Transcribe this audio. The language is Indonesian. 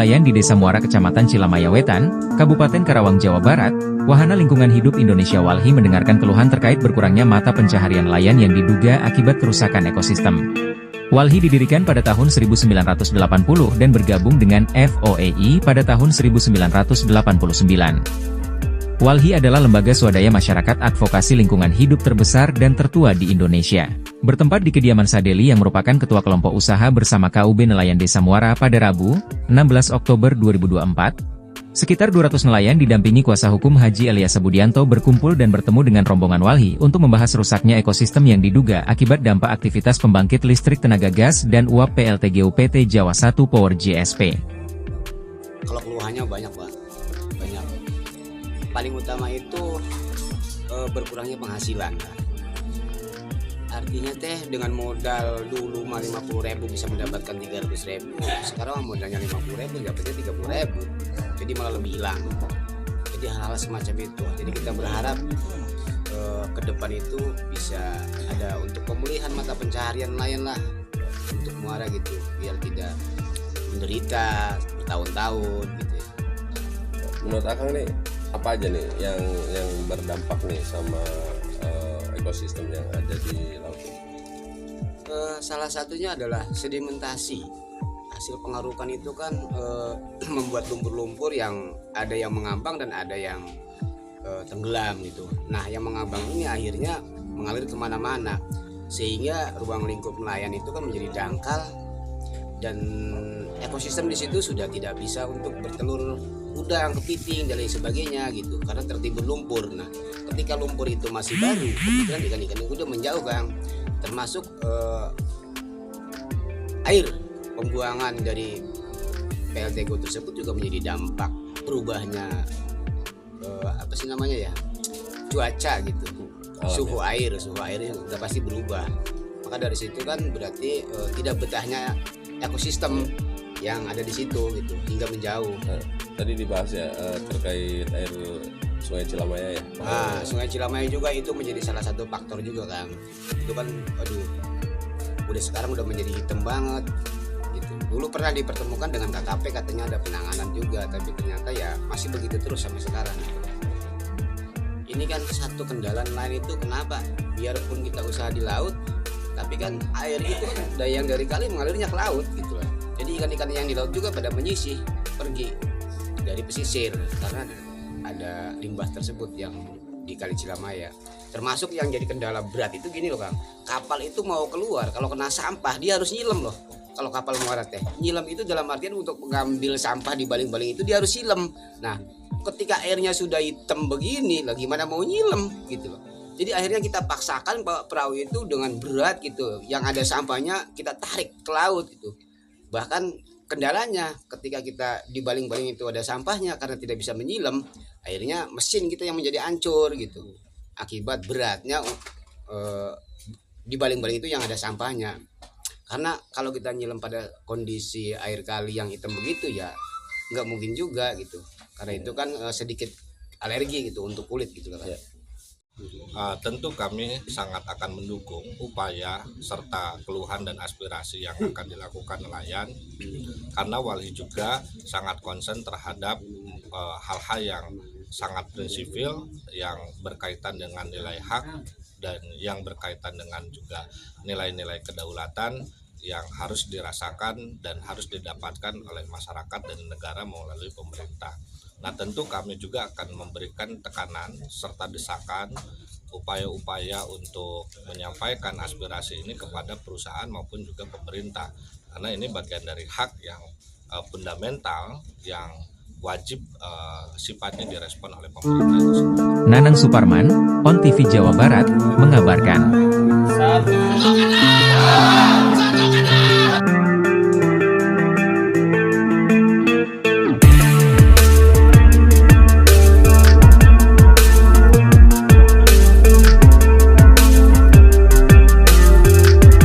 nelayan di Desa Muara Kecamatan Cilamaya Wetan, Kabupaten Karawang, Jawa Barat, Wahana Lingkungan Hidup Indonesia Walhi mendengarkan keluhan terkait berkurangnya mata pencaharian nelayan yang diduga akibat kerusakan ekosistem. Walhi didirikan pada tahun 1980 dan bergabung dengan FOEI pada tahun 1989. Walhi adalah lembaga swadaya masyarakat advokasi lingkungan hidup terbesar dan tertua di Indonesia. Bertempat di kediaman Sadeli yang merupakan ketua kelompok usaha bersama KUB Nelayan Desa Muara pada Rabu, 16 Oktober 2024. Sekitar 200 nelayan didampingi kuasa hukum Haji Elyasa Budianto berkumpul dan bertemu dengan rombongan Walhi untuk membahas rusaknya ekosistem yang diduga akibat dampak aktivitas pembangkit listrik tenaga gas dan uap PLTGU PT Jawa 1 Power JSP. Kalau keluhannya banyak, Pak. Banyak. Paling utama itu berkurangnya penghasilan. Artinya dengan modal dulu 50.000 bisa mendapatkan 300.000. Sekarang modalnya 50.000 dapatnya 30.000. Jadi malah lebih hilang. Jadi hal-hal semacam itu. Jadi kita berharap ke depan itu bisa ada untuk pemulihan mata pencaharian nelayan lah untuk Muara gitu, biar tidak menderita bertahun-tahun gitu ya. Menurut Akang nih, apa aja nih yang berdampak nih sama ekosistem yang ada di laut? Salah satunya adalah sedimentasi. Hasil pengarukan itu kan membuat lumpur-lumpur yang ada yang mengambang dan ada yang tenggelam gitu. Nah, yang mengambang ini akhirnya mengalir kemana-mana, sehingga ruang lingkup nelayan itu kan menjadi dangkal dan ekosistem di situ sudah tidak bisa untuk bertelur udang, kepiting dan lain sebagainya gitu, karena tertimbun lumpur. Nah, ketika lumpur itu masih baru, kemudian ikan-ikan itu udah menjauh, Kang. Termasuk air pembuangan dari PLTGU tersebut juga menjadi dampak berubahnya cuaca gitu. Suhu air sudah pasti berubah. Maka dari situ kan berarti tidak betahnya ekosistem yang ada di situ gitu hingga menjauh. Tadi dibahas ya terkait air Sungai Cilamaya ya. Sungai Cilamaya juga itu menjadi salah satu faktor juga, Kang. Itu kan sekarang udah menjadi hitam banget gitu. Dulu pernah dipertemukan dengan KKP, katanya ada penanganan juga, tapi ternyata ya masih begitu terus sampai sekarang. Ini kan satu kendala lain itu kenapa? Biarpun kita usaha di laut, tapi kan air itu kan yang dari kali mengalirnya ke laut gitu lah. Jadi ikan-ikan yang di laut juga pada menyisih pergi dari pesisir karena ada limbah tersebut yang di Kali Cilamaya. Termasuk yang jadi kendala berat itu gini loh, Kang. Kapal itu mau keluar, kalau kena sampah dia harus nyilem loh. Kalau kapal muara nyilem itu dalam artian untuk mengambil sampah di baling-baling itu dia harus silem. Nah, ketika airnya sudah hitam begini, lah gimana mau nyilem gitu loh. Jadi akhirnya kita paksakan bawa perahu itu dengan berat gitu. Yang ada sampahnya kita tarik ke laut gitu. Bahkan kendalanya ketika kita di baling-baling itu ada sampahnya karena tidak bisa menyilem, akhirnya mesin kita yang menjadi hancur gitu. Akibat beratnya di baling-baling itu yang ada sampahnya. Karena kalau kita nyilem pada kondisi air kali yang hitam begitu ya nggak mungkin juga gitu. Karena itu kan sedikit alergi gitu untuk kulit gitu kan. Tentu kami sangat akan mendukung upaya serta keluhan dan aspirasi yang akan dilakukan nelayan, karena Walhi juga sangat konsen terhadap hal-hal yang sangat prinsipil yang berkaitan dengan nilai hak dan yang berkaitan dengan juga nilai-nilai kedaulatan yang harus dirasakan dan harus didapatkan oleh masyarakat dan negara melalui pemerintah. Nah, tentu kami juga akan memberikan tekanan serta desakan upaya-upaya untuk menyampaikan aspirasi ini kepada perusahaan maupun juga pemerintah, karena ini bagian dari hak yang fundamental yang wajib sifatnya direspon oleh pemerintah. Nanang Suparman, On TV Jawa Barat, mengabarkan.